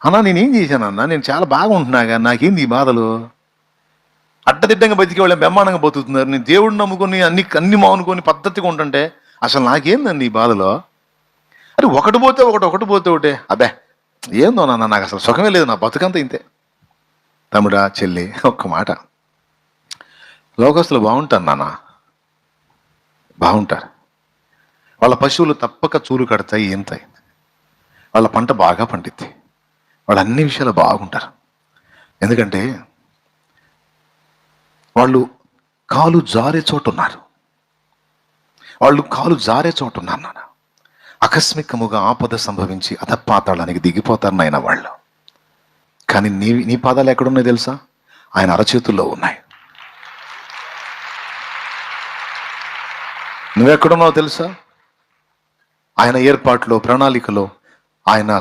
అన్నా నేనేం చేశానన్నా, నేను చాలా బాగుంటున్నాగా, నాకేంది ఈ బాధలు? అడ్డదిడ్డంగా బతికే వాళ్ళని బ్రహ్మాండంగా బతుకుతున్నారు. నేను దేవుడిని నమ్ముకొని అన్ని మానుకొని పద్ధతిగా ఉంటుంటే అసలు నాకేందండి ఈ బాధలో? అరే ఒకటి పోతే ఒకటి, ఒకటి పోతే ఒకటే. అబ్బే ఏందో నాన్న, నాకు అసలు సుఖమే లేదు, నా బతుకంతా ఇంతే. తమ్ముడా, చెల్లి, ఒక్క మాట, లోకస్తులు బాగుంటారు నాన్న, బాగుంటారు. వాళ్ళ పశువులు తప్పక చూలు కడతాయి, ఏంతాయి, వాళ్ళ పంట బాగా పండిద్ది, వాళ్ళు అన్ని విషయాలు బాగుంటారు. ఎందుకంటే వాళ్ళు కాలు జారే చోటు ఉన్నారు, వాళ్ళు కాలు జారే చోటు ఉన్నారు నాన్న. ఆకస్మికముగా ఆపద సంభవించి అధపాతాళానికి దిగిపోతారు నాయన వాళ్ళు. కానీ నీ పాదాలు ఎక్కడున్నాయి తెలుసా? ఆయన అరచేతుల్లో ఉన్నాయి. నువ్వెక్కడున్నావు తెలుసా? ఆయన ఏర్పాట్లో, ప్రణాళికలో, ఆయన